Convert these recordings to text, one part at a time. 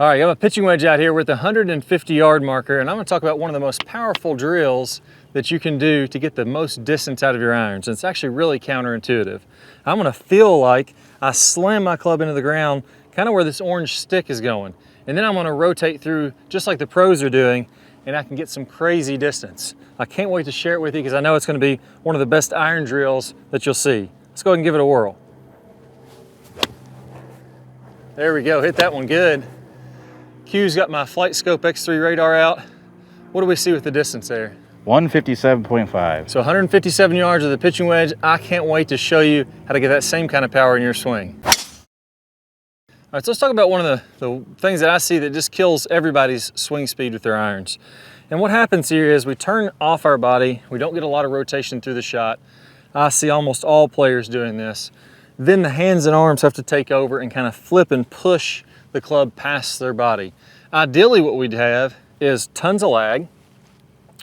All right, I got a pitching wedge out here with a 150-yard marker, and I'm going to talk about one of the most powerful drills that you can do to get the most distance out of your irons. And it's actually really counterintuitive. I'm going to feel like I slam my club into the ground, kind of where this orange stick is going. And then I'm going to rotate through just like the pros are doing, and I can get some crazy distance. I can't wait to share it with you because I know it's going to be one of the best iron drills that you'll see. Let's go ahead and give it a whirl. There we go, hit that one good. Q's got my Flight Scope X3 radar out. What do we see with the distance there? 157.5. So 157 yards with a pitching wedge. I can't wait to show you how to get that same kind of power in your swing. All right, so let's talk about one of the things that I see that just kills everybody's swing speed with their irons. And what happens here is we turn off our body. We don't get a lot of rotation through the shot. I see almost all players doing this. Then the hands and arms have to take over and kind of flip and push the club past their body. Ideally, what we'd have is tons of lag,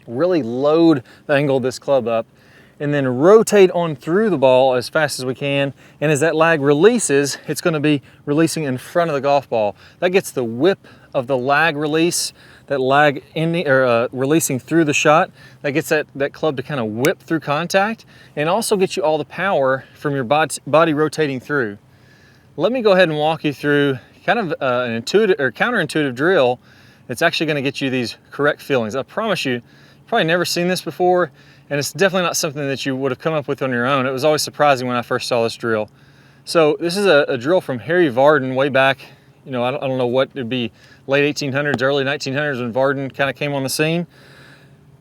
really load the angle of this club up, and then rotate on through the ball as fast as we can. And as that lag releases, it's going to be releasing in front of the golf ball. That gets the whip of the lag release, that lag releasing through the shot. That gets that club to kind of whip through contact and also gets you all the power from your body rotating through. Let me go ahead and walk you through kind of an intuitive or counterintuitive drill that's actually going to get you these correct feelings. I promise you, you've probably never seen this before, and it's definitely not something that you would have come up with on your own. It was always surprising when I first saw this drill. So this is a drill from Harry Vardon way back, I don't know what it'd be, late 1800s, early 1900s when Vardon kind of came on the scene.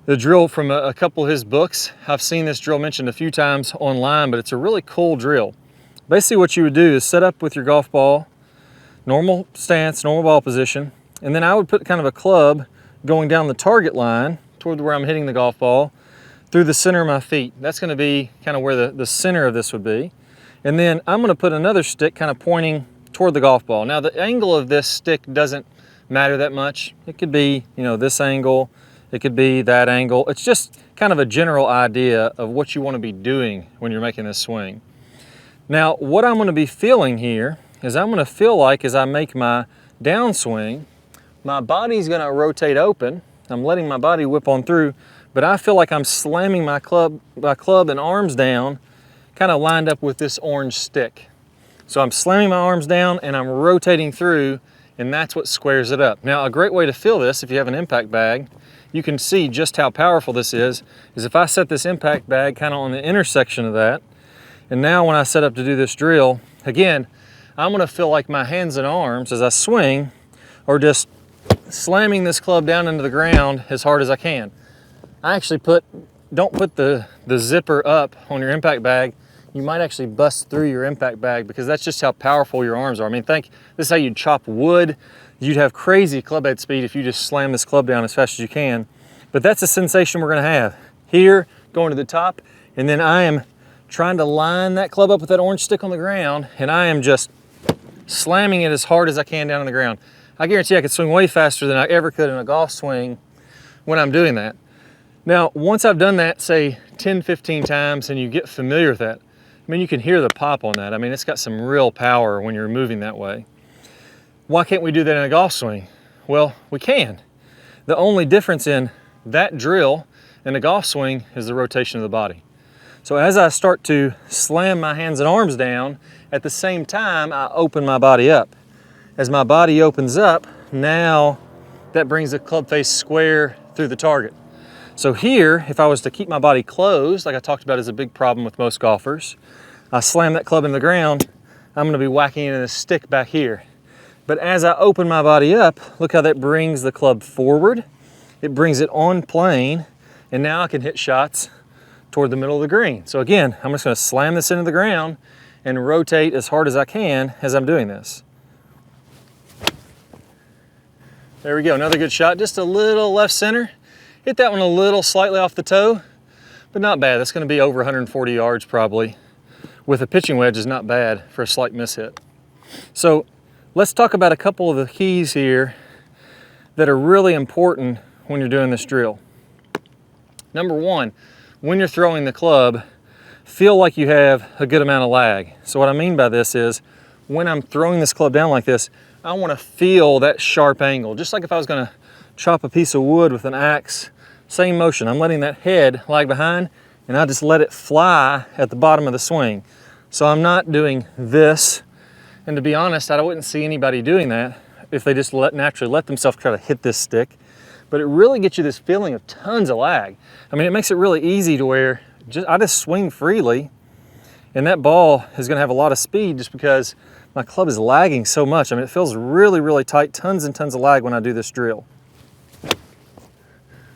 The drill from a couple of his books. I've seen this drill mentioned a few times online, but it's a really cool drill. Basically what you would do is set up with your golf ball, normal stance, normal ball position, and then I would put kind of a club going down the target line toward where I'm hitting the golf ball through the center of my feet. That's going to be kind of where the center of this would be. And then I'm going to put another stick kind of pointing toward the golf ball. Now the angle of this stick doesn't matter that much. It could be, this angle, it could be that angle. It's just kind of a general idea of what you want to be doing when you're making this swing. Now what I'm going to be feeling here is I'm going to feel like as I make my downswing, my body's going to rotate open. I'm letting my body whip on through, but I feel like I'm slamming my club and arms down, kind of lined up with this orange stick. So I'm slamming my arms down and I'm rotating through, and that's what squares it up. Now, a great way to feel this, if you have an impact bag, you can see just how powerful this is if I set this impact bag kind of on the intersection of that, and now when I set up to do this drill, again, I'm going to feel like my hands and arms as I swing are just slamming this club down into the ground as hard as I can. I actually don't put the zipper up on your impact bag. You might actually bust through your impact bag because that's just how powerful your arms are. I mean, this is how you'd chop wood. You'd have crazy club head speed if you just slam this club down as fast as you can. But that's the sensation we're going to have. Here, going to the top, and then I am trying to line that club up with that orange stick on the ground, and I am just slamming it as hard as I can down on the ground. I guarantee I could swing way faster than I ever could in a golf swing when I'm doing that. Now, once I've done that, say 10, 15 times, and you get familiar with that, you can hear the pop on that. It's got some real power when you're moving that way. Why can't we do that in a golf swing? Well, we can. The only difference in that drill and a golf swing is the rotation of the body. So as I start to slam my hands and arms down, at the same time, I open my body up. As my body opens up, now that brings the club face square through the target. So here, if I was to keep my body closed, like I talked about is a big problem with most golfers, I slam that club in the ground, I'm going to be whacking into the stick back here. But as I open my body up, look how that brings the club forward. It brings it on plane, and now I can hit shots toward the middle of the green. So again, I'm just going to slam this into the ground and rotate as hard as I can as I'm doing this. There we go, another good shot, just a little left center. Hit that one a little slightly off the toe, but not bad. That's going to be over 140 yards probably. With a pitching wedge is not bad for a slight miss hit. So let's talk about a couple of the keys here that are really important when you're doing this drill. Number one, when you're throwing the club, feel like you have a good amount of lag. So what I mean by this is when I'm throwing this club down like this, I want to feel that sharp angle, just like if I was going to chop a piece of wood with an axe. Same motion. I'm letting that head lag behind, and I just let it fly at the bottom of the swing. So I'm not doing this. And to be honest, I wouldn't see anybody doing that if they just naturally let themselves try to hit this stick. But it really gets you this feeling of tons of lag. I mean, it makes it really easy to where I just swing freely, and that ball is gonna have a lot of speed just because my club is lagging so much. I mean, it feels really, really tight, tons and tons of lag when I do this drill.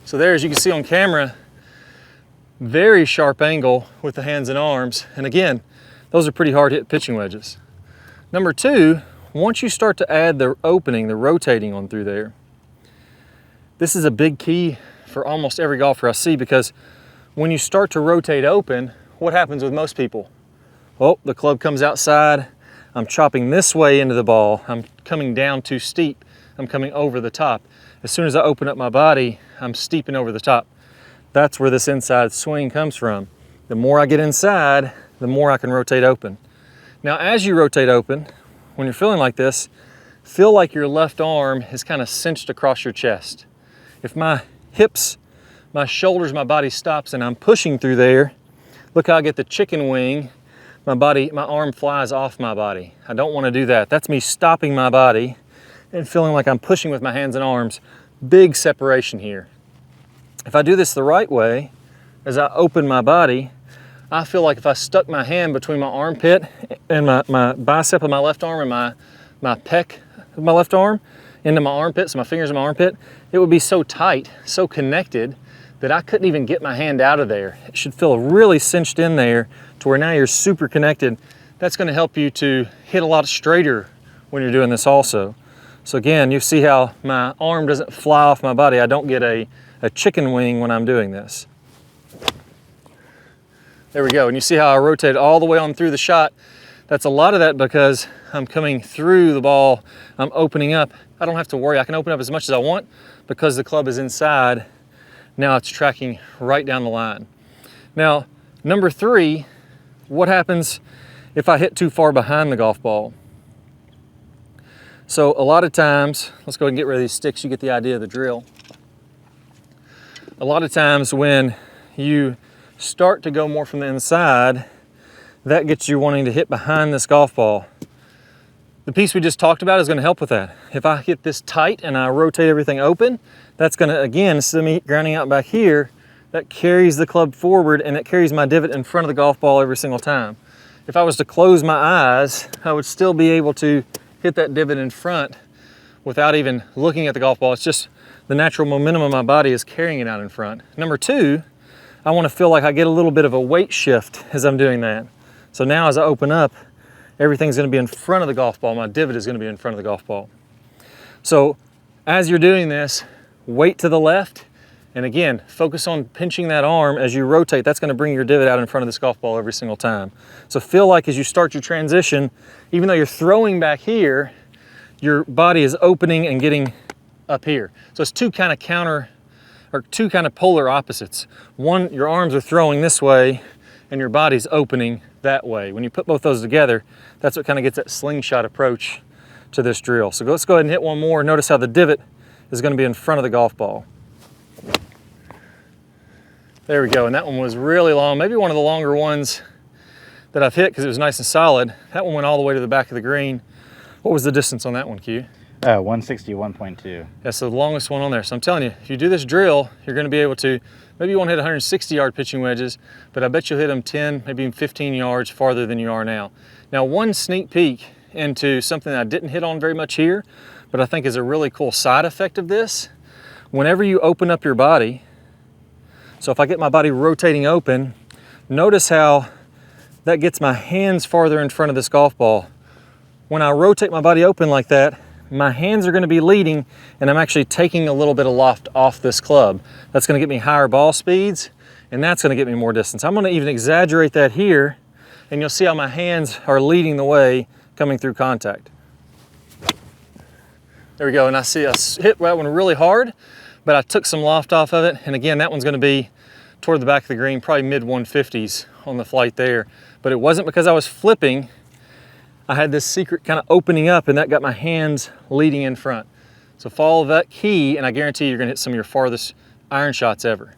So there, as you can see on camera, very sharp angle with the hands and arms. And again, those are pretty hard hit pitching wedges. Number two, once you start to add the opening, the rotating on through there, this is a big key for almost every golfer I see, because when you start to rotate open, what happens with most people? Well, the club comes outside, I'm chopping this way into the ball, I'm coming down too steep, I'm coming over the top. As soon as I open up my body, I'm steeping over the top. That's where this inside swing comes from. The more I get inside, the more I can rotate open. Now, as you rotate open, when you're feeling like this, feel like your left arm is kind of cinched across your chest. If my hips, my shoulders, my body stops and I'm pushing through there, look how I get the chicken wing. My arm flies off my body. I don't want to do that. That's me stopping my body and feeling like I'm pushing with my hands and arms. Big separation here. If I do this the right way, as I open my body, I feel like if I stuck my hand between my armpit and my bicep of my left arm and my pec of my left arm into my armpit, so my fingers in my armpit, it would be so tight, so connected, that I couldn't even get my hand out of there. It should feel really cinched in there to where now you're super connected. That's gonna help you to hit a lot straighter when you're doing this also. So again, you see how my arm doesn't fly off my body. I don't get a chicken wing when I'm doing this. There we go, and you see how I rotate all the way on through the shot. That's a lot of that because I'm coming through the ball, I'm opening up. I don't have to worry, I can open up as much as I want because the club is inside. Now it's tracking right down the line. Now, number three, what happens if I hit too far behind the golf ball? So a lot of times, let's go ahead and get rid of these sticks, you get the idea of the drill. A lot of times when you start to go more from the inside, that gets you wanting to hit behind this golf ball. The piece we just talked about is going to help with that. If I get this tight and I rotate everything open, that's going to, again, instead of me grounding out back here, that carries the club forward and it carries my divot in front of the golf ball every single time. If I was to close my eyes, I would still be able to hit that divot in front without even looking at the golf ball. It's just the natural momentum of my body is carrying it out in front. Number two, I want to feel like I get a little bit of a weight shift as I'm doing that. So now as I open up, everything's going to be in front of the golf ball. My divot is going to be in front of the golf ball. So as you're doing this, weight to the left, and again, focus on pinching that arm as you rotate. That's going to bring your divot out in front of this golf ball every single time. So feel like as you start your transition, even though you're throwing back here, your body is opening and getting up here. So it's two kind of polar opposites. One, your arms are throwing this way and your body's opening that way. When you put both those together, that's what kind of gets that slingshot approach to this drill. So let's go ahead and hit one more. Notice how the divot is going to be in front of the golf ball. There we go, and that one was really long, maybe one of the longer ones that I've hit because it was nice and solid. That one went all the way to the back of the green. What was the distance on that one, Q? 161.2. That's the longest one on there. So I'm telling you, if you do this drill, you're going to be able to, maybe you won't hit 160-yard pitching wedges, but I bet you'll hit them 10, maybe even 15 yards farther than you are now. Now, one sneak peek into something that I didn't hit on very much here, but I think is a really cool side effect of this. Whenever you open up your body, so if I get my body rotating open, notice how that gets my hands farther in front of this golf ball. When I rotate my body open like that, my hands are going to be leading and I'm actually taking a little bit of loft off this club. That's going to get me higher ball speeds and that's going to get me more distance. I'm going to even exaggerate that here and you'll see how my hands are leading the way coming through contact. There we go, and I see I hit that one really hard, but I took some loft off of it, and again, that one's going to be toward the back of the green, probably mid 150s on the flight there. But it wasn't because I was flipping. I had this secret kind of opening up, and that got my hands leading in front. So follow that key, and I guarantee you're gonna hit some of your farthest iron shots ever.